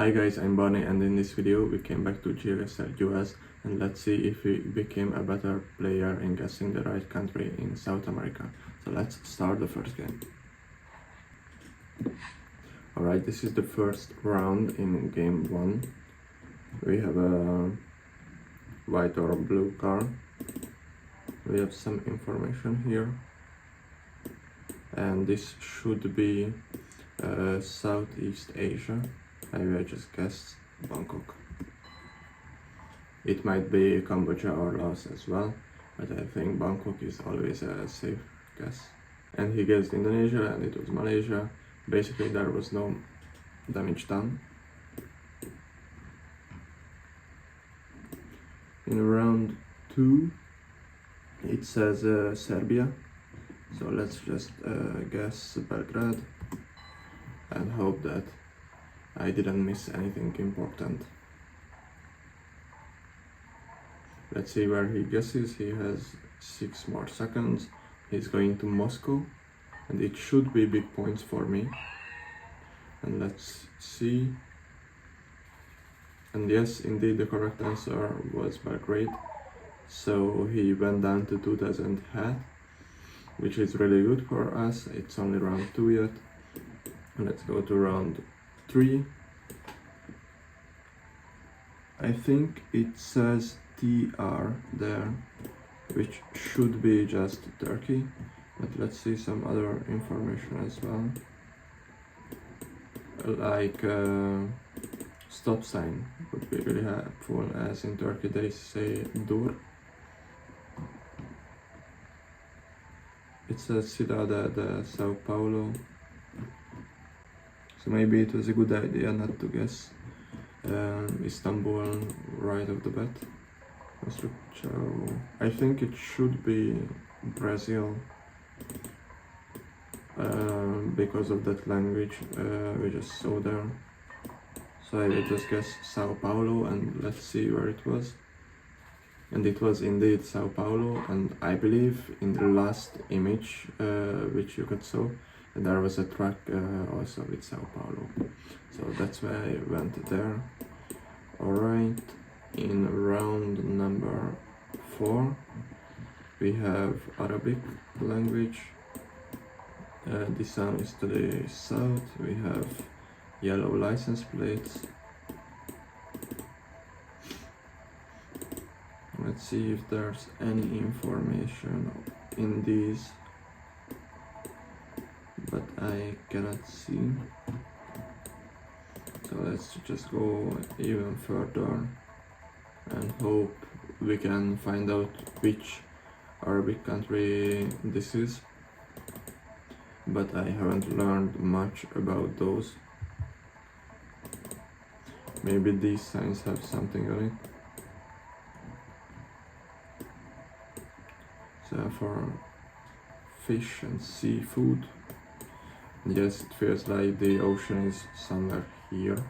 Hi guys, I'm Bonnie, and in this video we came back to Geoguessr US, and let's see if we became a better player in guessing the right country in South America. So let's start the first game. Alright, this is the first round in game 1. We have a white or blue card. We have some information here. And this should be Southeast Asia. I just guessed Bangkok. It might be Cambodia or Laos as well, but I think Bangkok is always a safe guess. And he guessed Indonesia, and it was Malaysia. Basically there was no damage done. In round 2 it says Serbia, so let's just guess Belgrade and hope that I didn't miss anything important. Let's see where he guesses. He has 6 more seconds. He's going to Moscow, and it should be big points for me. And let's see. And yes, indeed the correct answer was Belgrade. So he went down to 2000 head, which is really good for us. It's only round 2 yet. Let's go to round 3. I think it says TR there, which should be just Turkey, but let's see some other information as well, like stop sign would be really helpful, as in Turkey they say dur. It says Cidade de Sao Paulo, so maybe it was a good idea not to guess Istanbul right off the bat. I think it should be Brazil, because of that language we just saw there. So I will just guess Sao Paulo, and let's see where it was. And it was indeed Sao Paulo, and I believe in the last image which you could saw, there was a track also with Sao Paulo. So that's why I went there. Alright, in round number 4 we have Arabic language. This one is to the south. We have yellow license plates. Let's see if there's any information in these, but I cannot see. So let's just go even further and hope we can find out which Arabic country this is. But I haven't learned much about those. Maybe these signs have something on it. So for fish and seafood, yes, it feels like the ocean is somewhere here,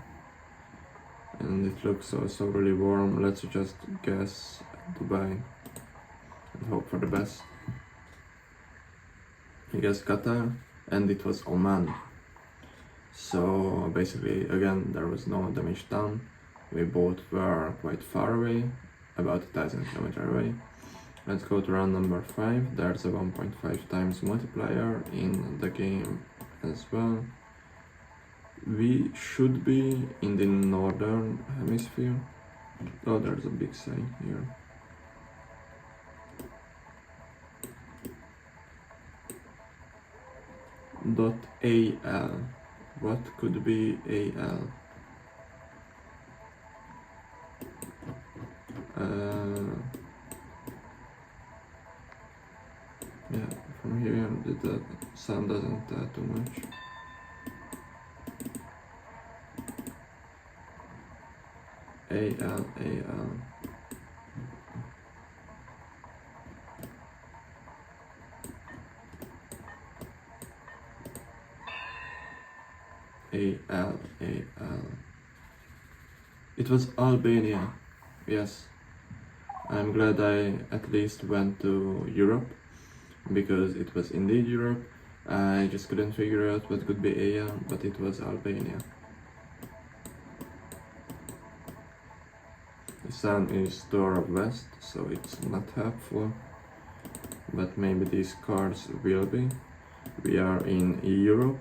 and it looks also really warm. Let's just guess Dubai and hope for the best. I guess Qatar, and it was Oman. So basically, again, there was no damage done. We both were quite far away, about 1000 kilometers away. Let's go to round number 5. There's a 1.5 times multiplier in the game as well. We should be in the northern hemisphere. Oh, there's a big sign here. .al. What could be AL? Yeah, from here the sound doesn't too much. AL. It was Albania. Yes, I'm glad I at least went to Europe, because it was indeed Europe. I just couldn't figure out what could be Aya, but it was Albania. The sun is door of west, so it's not helpful, but maybe these cards will be. We are in Europe.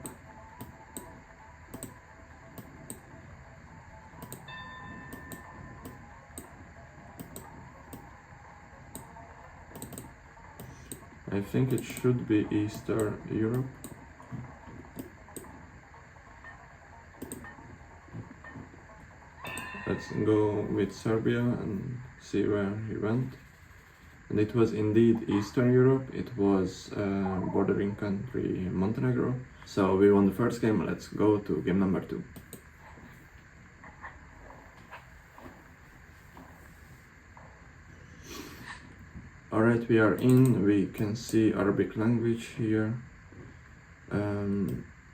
I think it should be Eastern Europe. Let's go with Serbia and see where he went. And it was indeed Eastern Europe. It was bordering country Montenegro. So we won the first game. Let's go to game number 2. Alright, we are in. We can see Arabic language here.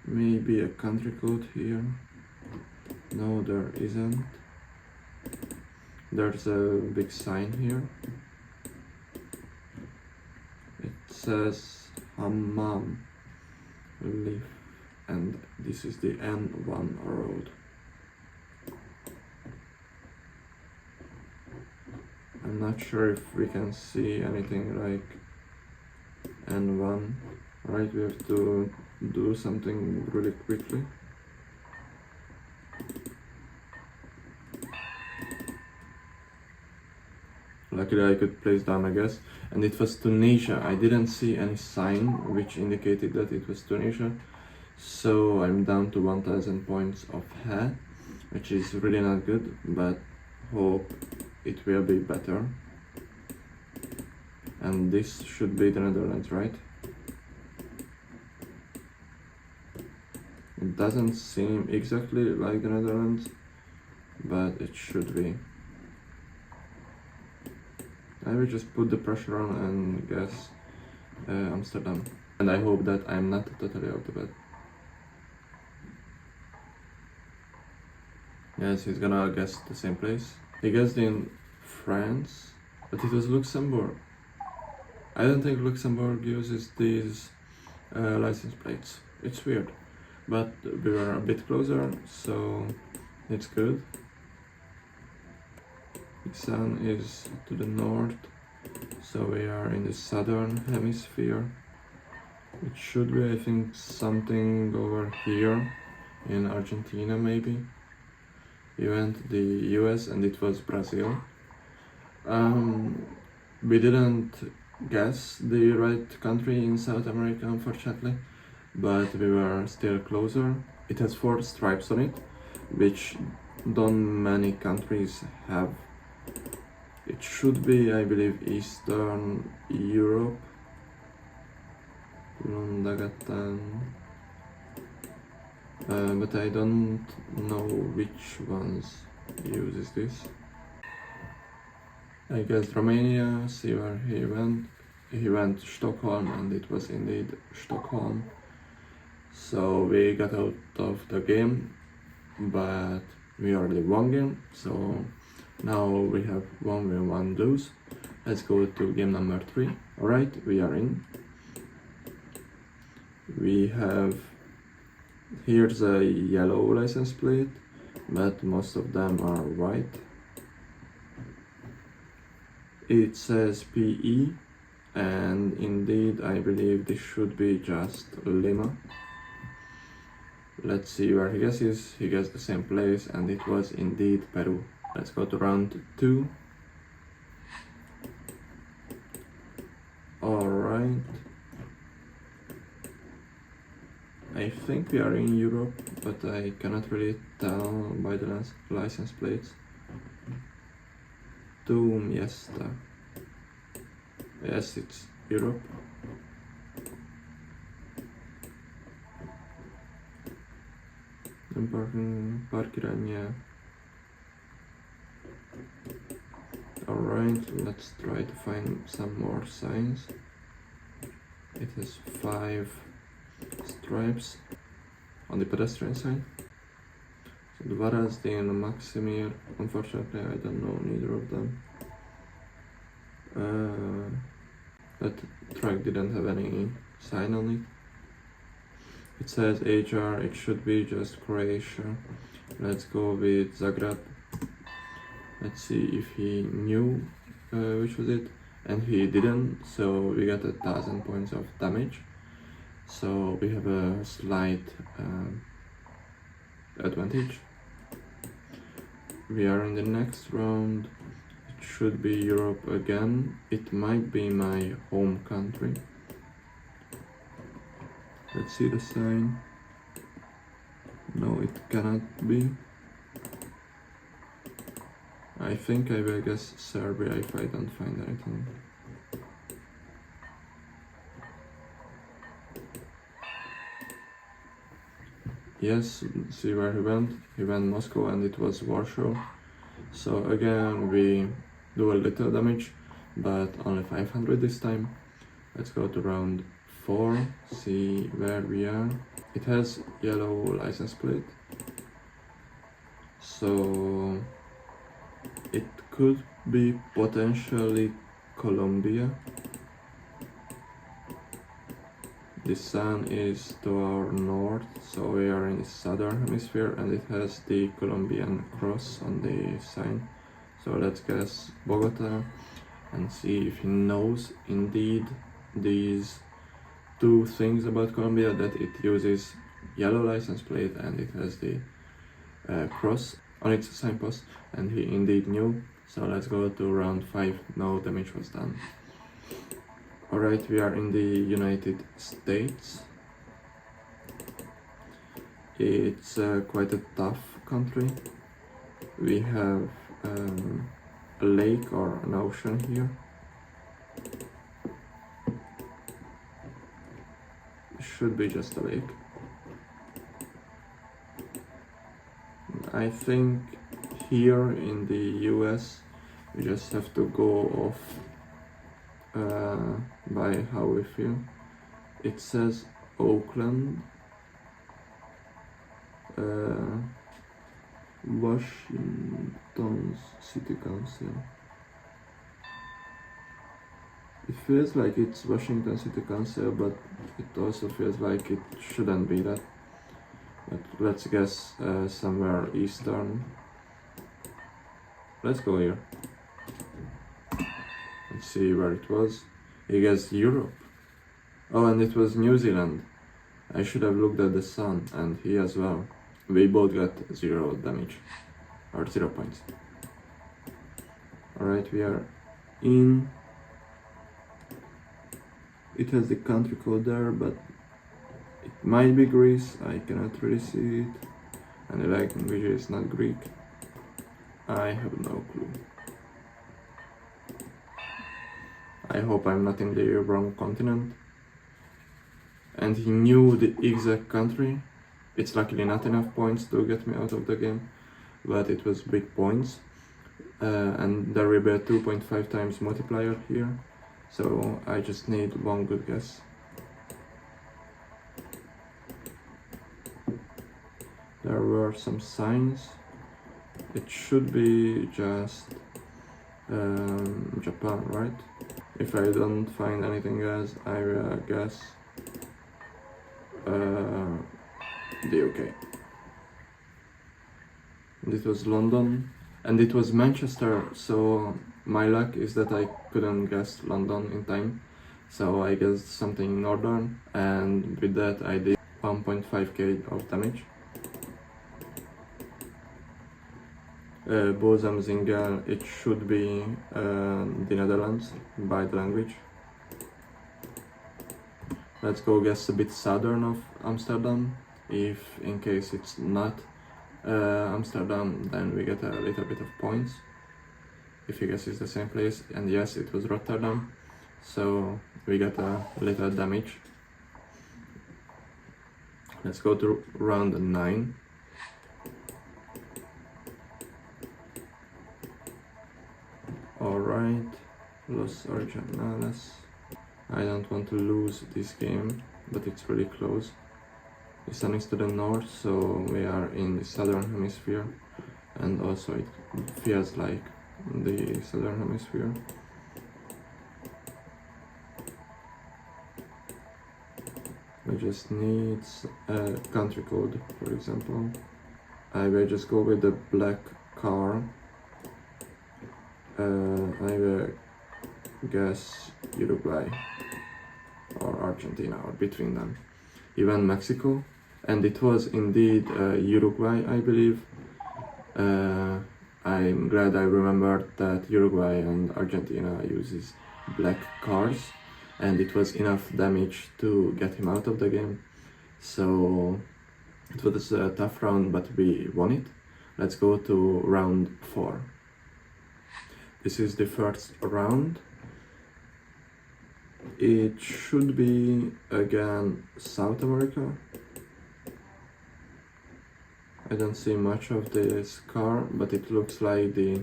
Maybe a country code here. No, there isn't. There's a big sign here. It says Hammam Leaf, and this is the N1 road. I'm not sure if we can see anything like N1. Right, we have to do something really quickly. Luckily I could place down a guess, and it was Tunisia. I didn't see any sign which indicated that it was Tunisia, so I'm down to 1000 points of hat, which is really not good, but hope it will be better. And this should be the Netherlands, right? It doesn't seem exactly like the Netherlands, but it should be. I will just put the pressure on and guess Amsterdam. And I hope that I'm not totally out of it. Yes, he's gonna guess the same place. He guessed in France, but it was Luxembourg. I don't think Luxembourg uses these license plates. It's weird, but we were a bit closer, so it's good. The sun is to the north, so we are in the southern hemisphere. It should be, I think, something over here in Argentina maybe. We went the US and it was Brazil. We didn't guess the right country in South America, unfortunately, but we were still closer. It has 4 stripes on it, which don't many countries have. It should be, I believe, Eastern Europe. Londagatan. But I don't know which ones uses this. I guess Romania, see where he went. He went to Stockholm, and it was indeed Stockholm. So we got out of the game, but we already won game, so now we have 1v1 lose. Let's go to game number 3. Alright, we are in. We have, here's a yellow license plate, but most of them are white. It says PE, and indeed I believe this should be just Lima. Let's see where he guesses. He guessed the same place, and it was indeed Peru. Let's go to round 2. Alright. I think we are in Europe, but I cannot really tell by the license plates. Miesta. Yes, it's Europe. Parkirania. Alright, let's try to find some more signs. It has 5 stripes on the pedestrian side. So Dvarazdi and Maximir, unfortunately I don't know neither of them. That truck didn't have any sign on it. It says HR, it should be just Croatia. Let's go with Zagreb. Let's see if he knew which was it, and he didn't, so we got 1000 points of damage. So we have a slight advantage. We are in the next round. It should be Europe again. It might be my home country. Let's see the sign. No, it cannot be. I think I will guess Serbia if I don't find anything. Yes, see where he went. He went Moscow and it was Warsaw. So again we do a little damage, but only 500 this time. Let's go to round 4, see where we are. It has yellow license plate, so it could be potentially Colombia. The sun is to our north, so we are in the southern hemisphere, and it has the Colombian cross on the sign. So let's guess Bogota and see if he knows indeed these two things about Colombia, that it uses yellow license plate and it has the cross on its signpost, and he indeed knew. So let's go to round 5. No damage was done. Alright, we are in the United States. It's quite a tough country. We have a lake or an ocean here. It should be just a lake. I think here in the US we just have to go off by how we feel. It says Oakland, Washington's City Council. It feels like it's Washington City Council, but it also feels like it shouldn't be that. But let's guess somewhere eastern. Let's go here. Let's see where it was. He guessed Europe. Oh, and it was New Zealand. I should have looked at the sun, and he as well. We both got 0 damage, or 0 points. Alright, we are in. It has the country code there, but it might be Greece. I cannot really see it. And the language is not Greek. I have no clue. I hope I'm not in the wrong continent. And he knew the exact country. It's luckily not enough points to get me out of the game, but it was big points. And there will be a 2.5 times multiplier here, so I just need one good guess. There were some signs. It should be just Japan, right? If I don't find anything else, I will guess the UK. It was London, and it was Manchester, so my luck is that I couldn't guess London in time, so I guessed something northern, and with that I did 1.5k of damage. Bozamzinga, it should be the Netherlands by the language. Let's go guess a bit southern of Amsterdam. If in case it's not Amsterdam, then we get a little bit of points. If you guess it's the same place, and yes, it was Rotterdam, so we get a little damage. Let's go to round 9. Alright, Los Originales. I don't want to lose this game, but it's really close. The sun is to the north, so we are in the southern hemisphere, and also it feels like the southern hemisphere. We just need a country code, for example. I will just go with the black car. I will guess Uruguay or Argentina, or between them, even Mexico, and it was indeed Uruguay, I believe. I'm glad I remembered that Uruguay and Argentina uses black cars, and it was enough damage to get him out of the game. So it was a tough round, but we won it. Let's go to round 4. This is the first round. It should be again South America. I don't see much of this car, but it looks like the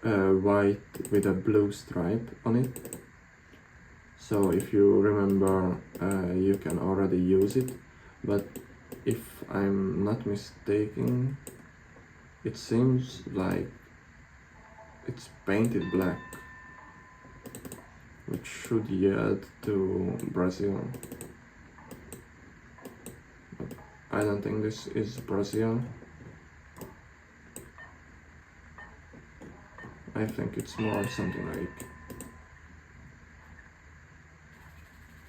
white with a blue stripe on it. So if you remember, you can already use it, but if I'm not mistaken, it seems like it's painted black, which should yield to Brazil. But I don't think this is Brazil. I think it's more something like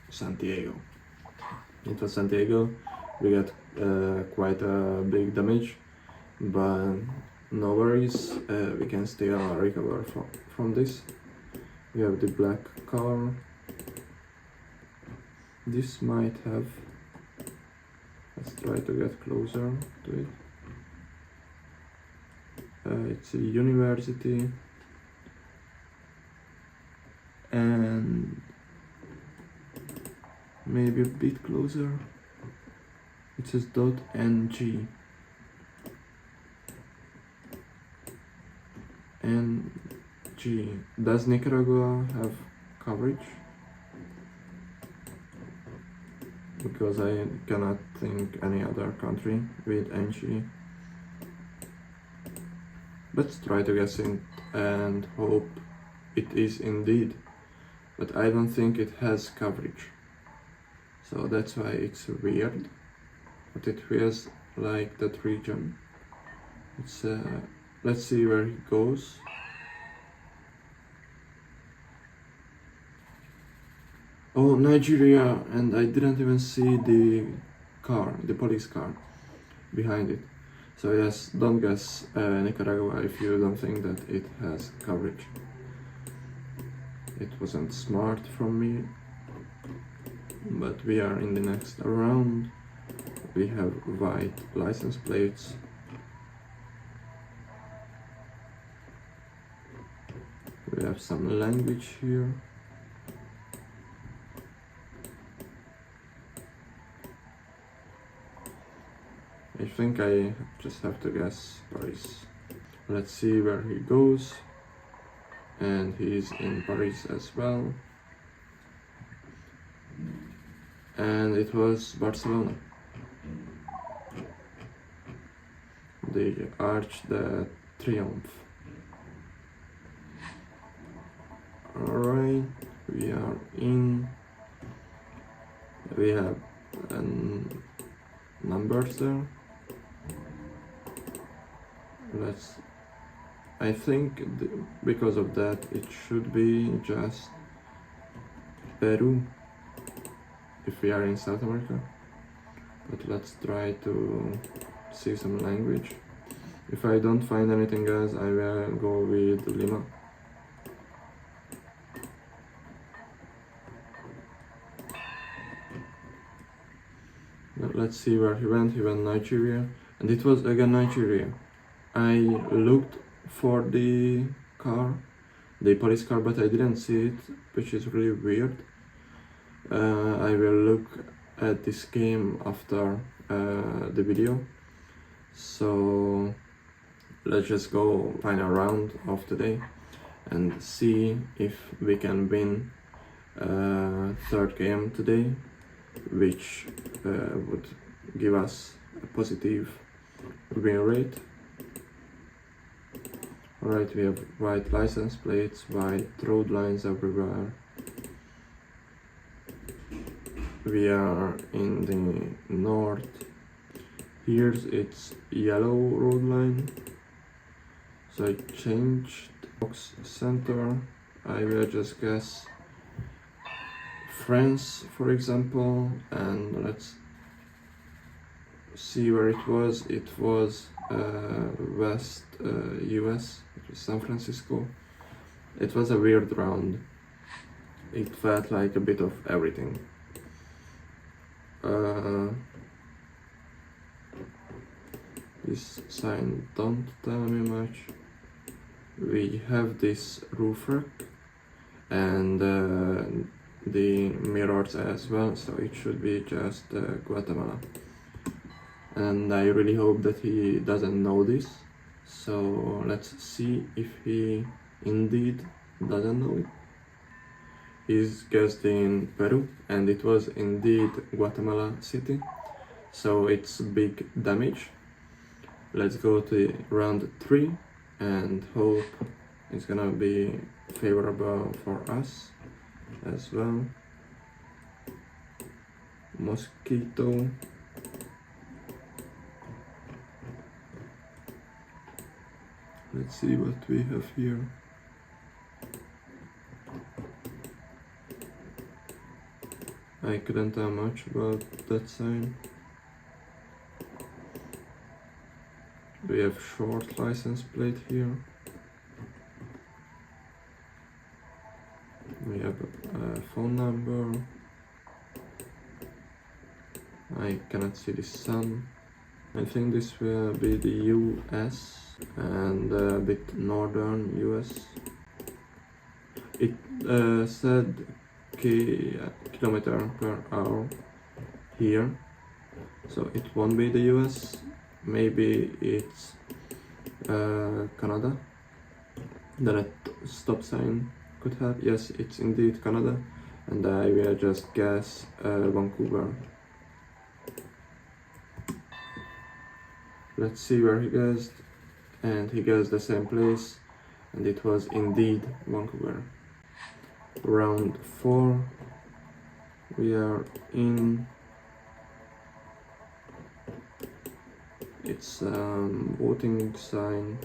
Santiago. It was Santiago. We got quite a big damage, but no worries, we can still recover from this. We have the black car. This might have... Let's try to get closer to it. It's a university, and maybe a bit closer. It says .ng. NG. Does Nicaragua have coverage? Because I cannot think any other country with NG. Let's try to guess it and hope it is indeed, but I don't think it has coverage. So that's why it's weird, but it feels like that region. It's let's see where he goes. Oh, Nigeria, and I didn't even see the car, the police car behind it. So yes, don't guess Nicaragua if you don't think that it has coverage. It wasn't smart from me, but we are in the next round. We have white license plates. We have some language here. I think I just have to guess Paris. Let's see where he goes. And he's in Paris as well. And it was Barcelona. The Arch de Triomphe. Alright, we are in. We have numbers there. I think because of that it should be just Peru if we are in South America, but let's try to see some language. If I don't find anything else, I will go with Lima. But let's see where he went. He went Nigeria, and it was again Nigeria. I looked for the car, the police car, but I didn't see it, which is really weird. I will look at this game after the video. So let's just go final round of today and see if we can win third game today, which would give us a positive win rate. Alright, we have white license plates, white road lines everywhere. We are in the north. Here it's yellow road line. So I changed Box center, I will just guess France, for example, and let's see where it was. It was West US, it was San Francisco. It was a weird round. It felt like a bit of everything. This sign don't tell me much. We have this roof rack and the mirrors as well, so it should be just Guatemala. And I really hope that he doesn't know this, so let's see if he indeed doesn't know it. He's guessed in Peru, and it was indeed Guatemala City, so it's big damage. Let's go to round 3 and hope it's gonna be favorable for us as well. Mosquito. Let's see what we have here. I couldn't tell much about that sign. We have short license plate here. We have a phone number. I cannot see the sun. I think this will be the US and a bit northern US. It said kilometer per hour here, so it won't be the US. Maybe it's Canada. Then a stop sign could have. Yes, it's indeed Canada, and I will just guess Vancouver. Let's see where he guessed, and he guessed the same place, and it was indeed Vancouver. Round 4, we are in. It's voting sign.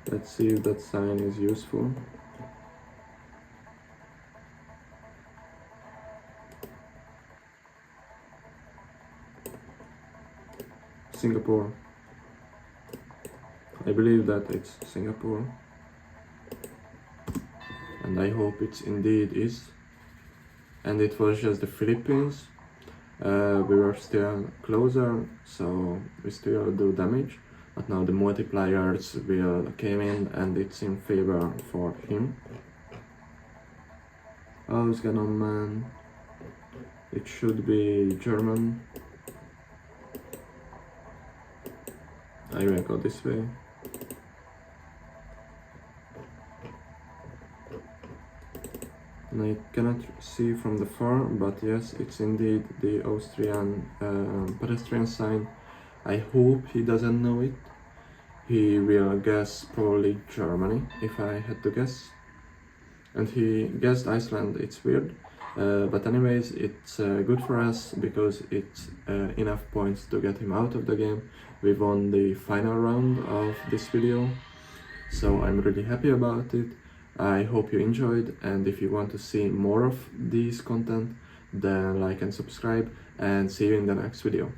Let's see if that sign is useful. Singapore. I believe that it's Singapore, and I hope it indeed is. And it was just the Philippines. We were still closer, so we still do damage, but now the multipliers will came in and it's in favor for him. Ausgenommen. It should be German. I will go this way. And I cannot see from the far, but yes, it's indeed the Austrian pedestrian sign. I hope he doesn't know it. He will guess probably Germany, if I had to guess. And he guessed Iceland. It's weird. But anyways, it's good for us because it's enough points to get him out of the game. We won the final round of this video, so I'm really happy about it. I hope you enjoyed, and if you want to see more of these content, then like and subscribe, and see you in the next video.